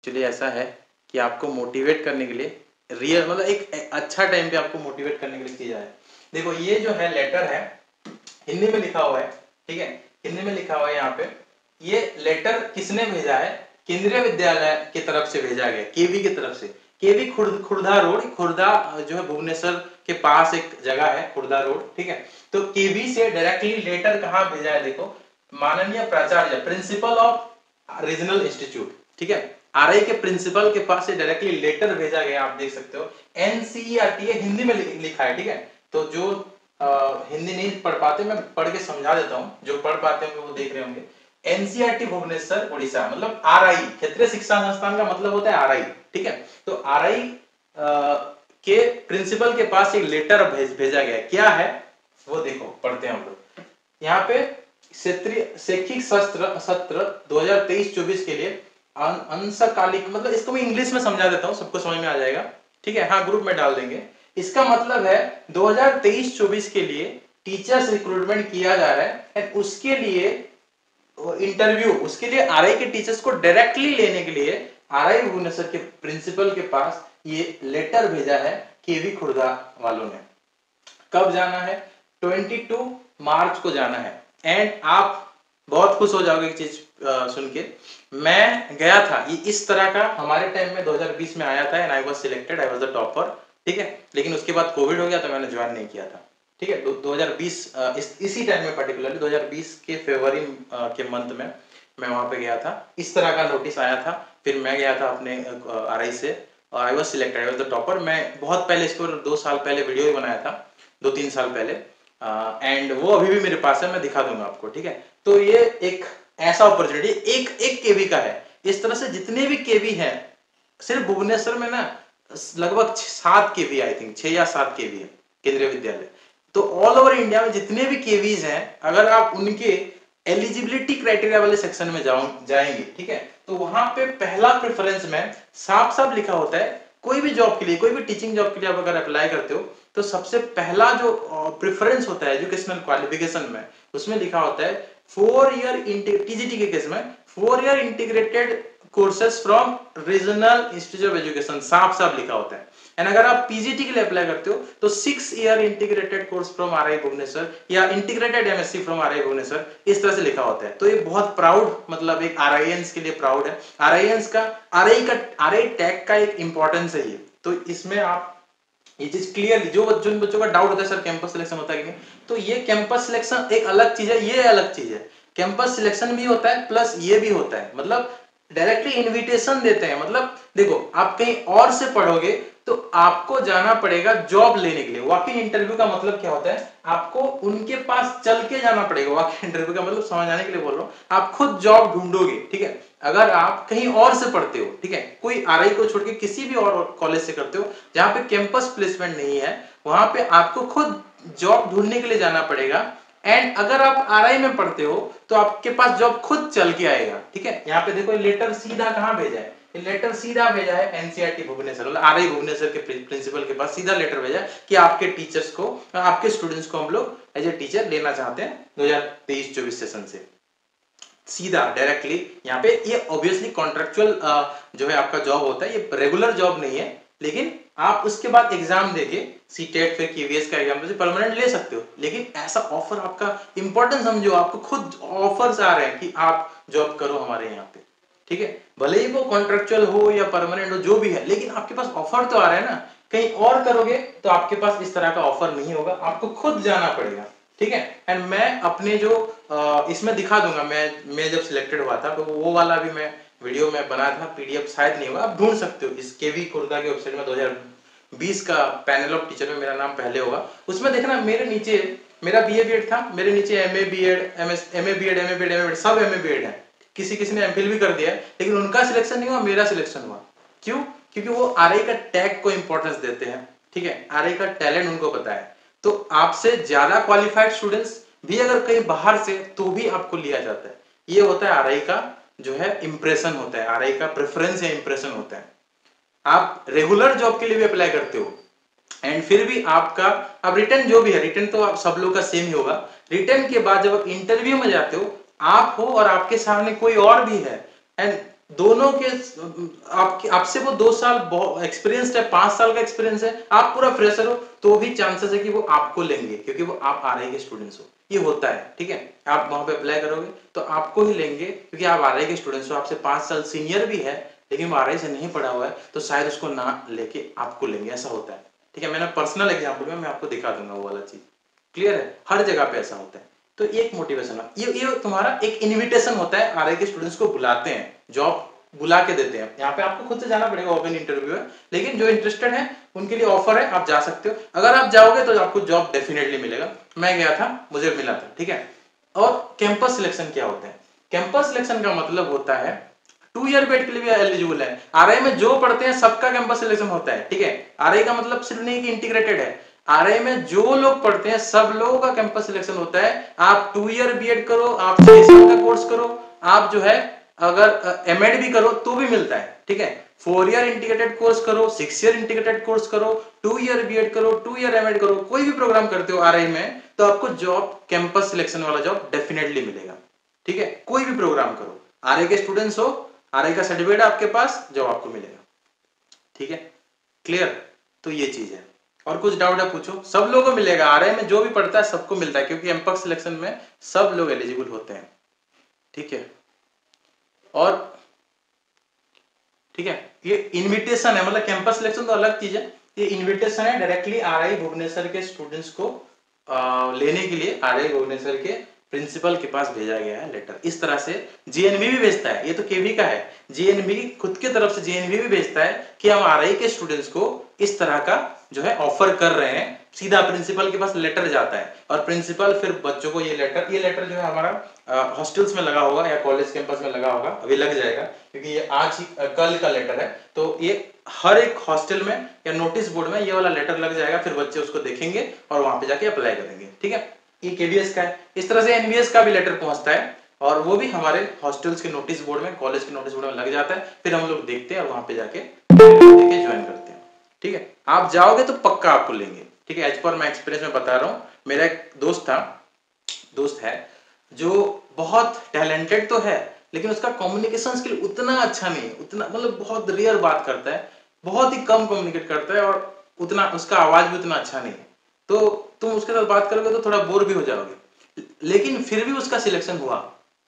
Actually ऐसा है कि आपको मोटिवेट करने के लिए रियल मतलब एक अच्छा टाइम पे आपको मोटिवेट करने के लिए किया जाए। देखो ये जो है लेटर है, हिंदी में लिखा हुआ है, ठीक है, हिंदी में लिखा हुआ है यहाँ पे। ये लेटर किसने भेजा है? केंद्रीय विद्यालय की तरफ से भेजा गया, केवी की तरफ से। केवी खुर्दा रोड, खुर्दा जो है भुवनेश्वर के पास एक जगह है, खुर्दा रोड, ठीक है। तो केवी से डायरेक्टली लेटर कहाँ भेजा है? देखो, माननीय प्राचार्य, प्रिंसिपल ऑफ रीजनल इंस्टीट्यूट, ठीक है, आरआई के प्रिंसिपल के पास से डायरेक्टली लेटर भेजा गया। आप देख सकते हो एनसीईआरटी हिंदी में लिखा है, ठीक है। तो जो हिंदी नहीं पढ़ पाते, मैं पढ़ के समझा देता हूँ, जो पढ़ पाते होंगे वो देख रहे होंगे। एनसीईआरटी भुवनेश्वर उड़ीसा, मतलब आरआई, क्षेत्रीय शिक्षा संस्थान का मतलब होता है आरआई, ठीक है। तो आरआई के प्रिंसिपल के पास एक लेटर भेजा गया, क्या है वो देखो, पढ़ते हैं हम लोग। यहाँ पे क्षेत्रीय शैक्षिक सत्र 2023-24 के लिए अंशकालिक, मतलब इसको मैं इंग्लिश में समझा देता हूँ, सबको समझ में आ जाएगा, ठीक है। हाँ, ग्रुप में डाल देंगे। इसका मतलब है 2023-24 के लिए टीचर्स रिक्रूटमेंट किया जा रहा है, एंड उसके लिए इंटरव्यू, उसके लिए आरआई के टीचर्स को डायरेक्टली लेने के लिए आरआई भुवनेश्वर के प्रिंसिपल के पास ये लेटर भेजा है केवी खुर्दा वालों ने। कब जाना है? 22 मार्च को जाना है। एंड आप बहुत खुश हो जाओगे एक चीज सुन के। मैं गया था, ये इस तरह का हमारे टाइम में 2020 में आया था, and I was selected, I was the topper, ठीक है। लेकिन उसके बाद कोविड हो गया तो मैंने ज्वाइन नहीं किया था, ठीक है। 2020 इसी टाइम में, पर्टिकुलरली 2020 के फरवरी के मंथ में मैं वहां पे गया था। इस तरह का नोटिस आया था, फिर मैं गया था अपने आरआई से, और I was selected, I was the topper. मैं बहुत पहले, इसको 2 साल पहले वीडियो भी बनाया था, 2-3 साल पहले, एंड वो अभी भी मेरे पास है, मैं दिखा दूंगा आपको, ठीक है। तो ये एक ऐसा अपॉर्चुनिटी एक केवी का है। इस तरह से जितने भी केवी हैं, सिर्फ भुवनेश्वर में ना लगभग 7 केवी, आई थिंक 6 या 7 केवी है केंद्रीय विद्यालय। तो ऑल ओवर इंडिया में जितने भी केवीज हैं, अगर आप उनके एलिजिबिलिटी क्राइटेरिया वाले सेक्शन में जाएंगे, ठीक है, तो वहां पे पहला प्रेफरेंस में साफ साफ लिखा होता है, कोई भी जॉब के लिए, कोई भी टीचिंग जॉब के लिए आप अगर अप्लाई करते हो, तो सबसे पहला जो प्रेफरेंस होता है एजुकेशनल क्वालिफिकेशन में, उसमें लिखा होता है 4 ईयर टीजीटी के केस में 4 year integrated courses from regional institute of education, साफ साफ लिखा होता है। एंड अगर आप पीजीटी के लिए अप्लाई करते हो तो 6 year integrated course from RI Bhubaneswar या integrated MSc from RI Bhubaneswar, इस तरह से लिखा होता है। तो ये बहुत प्राउड, मतलब एक आरआईएंस के लिए प्राउड है। आरआईएंस का आरआई टैग का एक इंपॉर्टेंस है ये। तो इसमें आप ये चीज क्लियरली, जिन बच्चों का डाउट होता है सर कैंपस सिलेक्शन होता है कि नहीं, तो ये कैंपस सिलेक्शन एक अलग चीज है, ये अलग चीज है। कैंपस सिलेक्शन भी होता है प्लस ये भी होता है, मतलब डायरेक्टली इनविटेशन देते हैं। मतलब देखो, आप कहीं और से पढ़ोगे तो आपको जाना पड़ेगा जॉब लेने के लिए। वॉक इन इंटरव्यू का मतलब क्या होता है? आपको उनके पास चल के जाना पड़ेगा। वॉक इन इंटरव्यू का मतलब समझ आने के लिए बोल रहा हूँ, आप खुद जॉब ढूंढोगे, ठीक है। अगर आप कहीं और से पढ़ते हो, ठीक है, कोई आरआई को छोड़ के किसी भी और कॉलेज से करते हो जहां पे कैंपस प्लेसमेंट नहीं है, वहां पे आपको खुद जॉब ढूंढने के लिए जाना पड़ेगा। एंड अगर आप आरआई में पढ़ते हो तो आपके पास जॉब खुद चल के आएगा, ठीक है। यहाँ पे देखो लेटर सीधा कहाँ भेजा है, लेटर सीधा भेजा है एनसीईआरटी भुवनेश्वर, मतलब आरआई भुवनेश्वर के प्रिंसिपल के पास सीधा लेटर भेजा है कि आपके टीचर्स को, आपके स्टूडेंट्स को हम लोग एज ए टीचर लेना चाहते हैं 2023-24 सेशन से। सीधा डायरेक्टली यहाँ पे, ये ऑब्वियसली कॉन्ट्रेक्चुअल जो है आपका जॉब होता है, ये रेगुलर जॉब नहीं है, लेकिन आप उसके बाद एग्जाम देके सीटेट फिर केवीएस का एग्जाम से परमानेंट ले सकते हो। लेकिन ऐसा ऑफर, आपका इंपॉर्टेंस समझो, आपको खुद ऑफर्स आ रहे हैं कि आप जॉब करो हमारे यहाँ पे, ठीक है। भले ही वो कॉन्ट्रेक्चुअल हो या परमानेंट हो, जो भी है, लेकिन आपके पास ऑफर तो आ रहा है ना। कहीं और करोगे तो आपके पास इस तरह का ऑफर नहीं होगा, आपको खुद जाना पड़ेगा, ठीक है। एंड मैं अपने जो इसमें दिखा दूंगा, मैं जब सिलेक्टेड हुआ था तो वो वाला भी मैं वीडियो में बनाया था, पीडीएफ शायद नहीं होगा, आप ढूंढ सकते हो इस केवी खुर्दा की वेबसाइट में। 2020 का पैनल ऑफ टीचर में मेरा नाम पहले होगा, उसमें देखना मेरे नीचे मेरा बीए बीएड था, मेरे नीचे MA BEd, MA BEd, MA BEd, MA BEd, सब एमए बीएड है। किसी किसी ने एमफिल भी कर दिया है, लेकिन उनका सिलेक्शन नहीं हुआ, मेरा सिलेक्शन हुआ। क्यों? क्योंकि वो आरआई का टैग को इंपॉर्टेंस देते हैं, ठीक है, आरआई का टैलेंट उनको पता है। तो आपसे ज्यादा क्वालिफाइड स्टूडेंट्स भी अगर कहीं बाहर से, तो भी आपको लिया जाता है। ये होता है आरआई का जो है इंप्रेशन होता है, आरआई का प्रेफरेंस या इंप्रेशन होता है। आप रेगुलर जॉब के लिए भी अप्लाई करते हो एंड फिर भी आपका, अब रिटर्न जो भी है, रिटर्न तो आप सब लोग का सेम ही होगा। रिटर्न के बाद जब आप इंटरव्यू में जाते हो, आप हो और आपके सामने कोई और भी है, एंड दोनों के आपके आपसे वो 2 साल एक्सपीरियंस्ड है, 5 साल का एक्सपीरियंस है, आप पूरा फ्रेशर हो, तो भी चांसेस है कि वो आपको लेंगे, क्योंकि वो आप आरआई के स्टूडेंट्स हो। ये होता है, ठीक है। आप वहां पे अप्लाई करोगे तो आपको ही लेंगे, क्योंकि आप आरआई के स्टूडेंट्स हो, आपसे 5 साल सीनियर भी है, लेकिन वो आरआई से नहीं पढ़ा हुआ है, तो शायद उसको ना लेके आपको लेंगे, ऐसा होता है, ठीक है। मैंने पर्सनल एग्जाम्पल में मैं आपको दिखा दूंगा वो वाला चीज, क्लियर है। हर जगह पे ऐसा होता है। तो एक मोटिवेशन है, ये तुम्हारा एक इनविटेशन होता है, आरआई के स्टूडेंट्स को बुलाते हैं, जॉब बुला के देते हैं। यहाँ पे आपको खुद से जाना पड़ेगा, ओपन इंटरव्यू है, लेकिन जो इंटरेस्टेड है उनके लिए ऑफर है, आप जा सकते हो। अगर आप जाओगे तो आपको जॉब डेफिनेटली मिलेगा। मैं गया था, मुझे मिला था, ठीक है। और कैंपस सिलेक्शन क्या होता है? कैंपस सिलेक्शन का मतलब होता है 2 ईयर बेड के लिए भी एलिजिबल है। आरआई में जो पढ़ते हैं सबका कैंपस सिलेक्शन होता है, ठीक है। आरआई का मतलब सिर्फ नहीं कि इंटीग्रेटेड है, आरआई में जो लोग पढ़ते हैं सब लोगों का कैंपस सिलेक्शन होता है। आप 2 ईयर बीएड करो, आप 6 साल का कोर्स करो, आप जो है अगर एमएड भी करो तो भी मिलता है, ठीक है। 4 ईयर इंटीग्रेटेड कोर्स करो, 6 ईयर इंटीग्रेटेड कोर्स करो, 2 ईयर बीएड करो, 2 ईयर एमएड करो, कोई भी प्रोग्राम करते हो आरआई में, तो आपको जॉब कैंपस सिलेक्शन वाला जॉब डेफिनेटली मिलेगा, ठीक है। कोई भी प्रोग्राम करो, आरआई के स्टूडेंट्स हो, आरआई का सर्टिफिकेट आपके पास, जॉब आपको मिलेगा, ठीक है। क्लियर? तो ये चीज है। और कुछ डाउट है पूछो। सब लोगों को मिलेगा, आरआई में जो भी पढ़ता है सबको मिलता है, क्योंकि कैंपस सिलेक्शन में सब लोग एलिजिबल होते हैं, ठीक है। और ठीक है, ये इनविटेशन है, मतलब कैंपस सिलेक्शन तो अलग चीज है, ये इनविटेशन है डायरेक्टली आरआई भुवनेश्वर के स्टूडेंट्स को लेने के लिए आरआई भुवनेश्वर के प्रिंसिपल के पास भेजा गया है लेटर। इस तरह से जेएनवी भी भेजता है, ये तो केवी का है, जेएनवी खुद की तरफ से जेएनवी भी भेजता है कि हम आरआई के स्टूडेंट्स को इस तरह का जो है ऑफर कर रहे हैं। सीधा प्रिंसिपल के पास लेटर जाता है, और प्रिंसिपल फिर बच्चों को ये लेटर जो है हमारा हॉस्टल्स में लगा होगा या कॉलेज कैंपस में लगा होगा, अभी लग जाएगा, क्योंकि ये आज ही कल का लेटर है। तो ये हर एक हॉस्टल में या नोटिस बोर्ड में ये वाला लेटर लग जाएगा, फिर बच्चे उसको देखेंगे और वहां पे जाके अप्लाई करेंगे, ठीक है। ये केवीएस का है। इस तरह से एनवीएस का भी लेटर पहुंचता है, और वो भी हमारे हॉस्टल्स के नोटिस बोर्ड में, कॉलेज के नोटिस बोर्ड में लग जाता है, फिर हम लोग देखते हैं और वहां पे जाके ज्वाइन करते हैं, ठीक है। आप जाओगे तो पक्का आपको लेंगे, ठीक है। एज पर मैं एक्सपीरियंस में बता रहा हूँ, मेरा एक दोस्त है जो बहुत टैलेंटेड तो है, लेकिन उसका कम्युनिकेशन स्किल उतना अच्छा नहीं है, उतना मतलब बहुत रेयर बात करता है, बहुत ही कम कम्युनिकेट करता है, और उतना उसका आवाज भी उतना अच्छा नहीं है। तो तुम उसके साथ बात करोगे तो थोड़ा बोर भी हो जाओगे, लेकिन फिर भी उसका सिलेक्शन हुआ,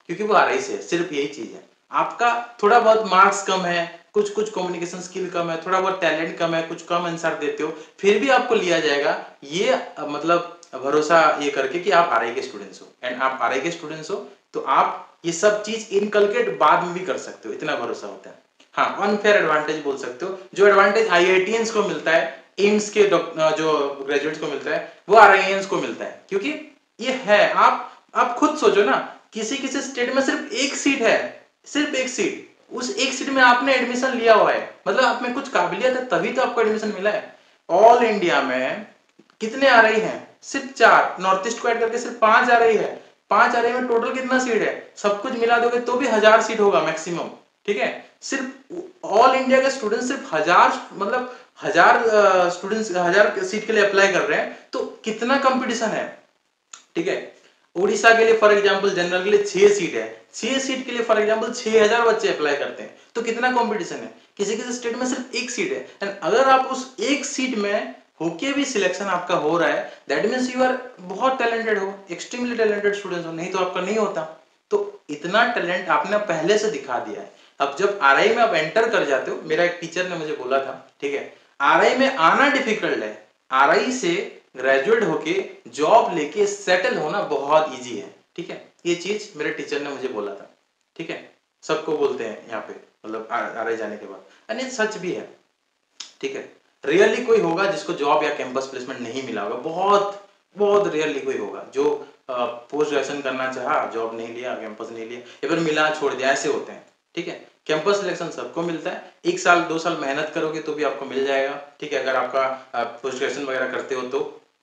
क्योंकि वो आरआई से है। सिर्फ यही चीज है, आपका थोड़ा बहुत मार्क्स कम है, कुछ कुछ कम्युनिकेशन स्किल कम है, थोड़ा बहुत टैलेंट कम है, कुछ कम आंसर देते हो, फिर भी आपको लिया जाएगा। ये मतलब भरोसा ये करके कि आप आरआई के स्टूडेंट्स हो, एंड आप आरआई के स्टूडेंट्स हो तो आप ये सब चीज इनकलकेट बाद में भी कर सकते हो, इतना भरोसा होता है। हाँ, अनफेयर एडवांटेज बोल सकते हो, जो एडवांटेज आईआईटीएंस को मिलता है, एम्स के जो ग्रेजुएट्स को मिलता है, वो आरआईएंस को मिलता है, क्योंकि ये है। आप खुद सोचो ना, किसी किसी स्टेट में सिर्फ एक सीट है, सिर्फ एक सीट, उस एक सीट में आपने एडमिशन लिया हुआ है, मतलब आप में कुछ काबिलियत है तभी तो आपको एडमिशन मिला है। ऑल इंडिया में कितने आ रही हैं? सिर्फ 4, नॉर्थ ईस्ट को ऐड करके सिर्फ 5 आ रही है। 5 आ रही में टोटल कितना सीट है? सब कुछ मिला दोगे तो भी 1000 सीट होगा मैक्सिमम, ठीक है। सिर्फ ऑल इंडिया के स्टूडेंट सिर्फ 1000, मतलब 1000 स्टूडेंट्स 1000 सीट के लिए अप्लाई कर रहे हैं, तो कितना कंपटीशन है, ठीक है। उड़ीसा के लिए फॉर एग्जांपल जनरल के लिए 6 सीट है, 6 सीट के लिए फॉर एग्जांपल 6000 बच्चे अप्लाई करते हैं, तो कितना कंपटीशन है। किसी किसी स्टेट में सिर्फ एक सीट है, एंड अगर आप उस एक सीट में होके भी सिलेक्शन आपका हो रहा है, दैट मींस यू आर बहुत टैलेंटेड हो, एक्सट्रीमली टैलेंटेड स्टूडेंट हो, नहीं तो आपका नहीं होता। तो इतना टैलेंट आपने पहले से दिखा दिया है। अब जब आरआई में आप एंटर कर जाते हो, मेरा एक टीचर ने मुझे बोला था, ठीक है, आरआई में आना डिफिकल्ट है, आरआई से ग्रेजुएट होके जॉब लेके सेटल होना बहुत इजी है, ठीक है। ये चीज मेरे टीचर ने मुझे बोला था, ठीक है। सबको बोलते हैं यहाँ पे, मतलब आरआई जाने के बाद, एंड ये सच भी है, ठीक है। रियली कोई होगा जिसको जॉब या कैंपस प्लेसमेंट नहीं मिला होगा, बहुत बहुत रियरली कोई होगा जो पोस्ट ग्रेजुएशन करना चाहा, जॉब नहीं लिया, कैंपस नहीं लिया, या फिर मिला छोड़ दिया, ऐसे होते हैं, ठीक है। कैंपस सिलेक्शन सबको मिलता है, 1 साल 2 साल मेहनत करोगे तो भी आपको मिल जाएगा, ठीक है। अगर आपका पोस्ट ग्रेजुएशन वगैरह करते हो तो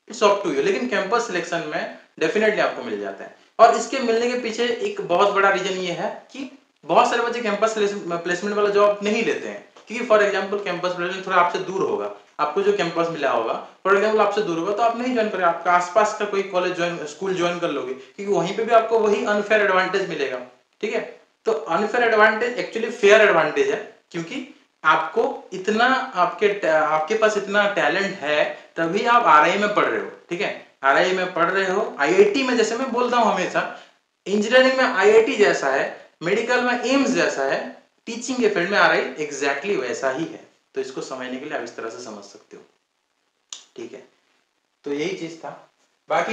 इट्स अप टू यू, लेकिन कैंपस सिलेक्शन में डेफिनेटली आपको मिल जाता है। और इसके मिलने के पीछे एक बहुत बड़ा रीजन ये है कि बहुत सारे बच्चे कैंपस प्लेसमेंट वाला जॉब नहीं लेते हैं, क्योंकि फॉर एग्जांपल कैंपस प्लेसमेंट थोड़ा आपसे दूर होगा, आपको जो कैंपस मिला होगा फॉर एग्जांपल आपसे दूर होगा, तो आप नहीं ज्वाइन करेंगे, आपका आसपास का कोई कॉलेज ज्वाइन, स्कूल ज्वाइन कर लोगे, क्योंकि वहीं पे भी आपको वही अनफेयर एडवांटेज मिलेगा, ठीक है। तो unfair advantage actually fair advantage है, क्योंकि आपको इतना आपके पास इतना टैलेंट है तभी आप आरआई में पढ़ रहे हो, ठीक है, आरआई में पढ़ रहे हो, आईआईटी में, जैसे मैं बोलता हूं हमेशा, इंजीनियरिंग में आईआईटी जैसा है, मेडिकल में एम्स जैसा है, टीचिंग के फील्ड में आरआई एग्जैक्टली वैसा ही है। तो इसको समझने के लिए आप इस तरह से समझ सकते हो, ठीक है। तो यही चीज था। बाकी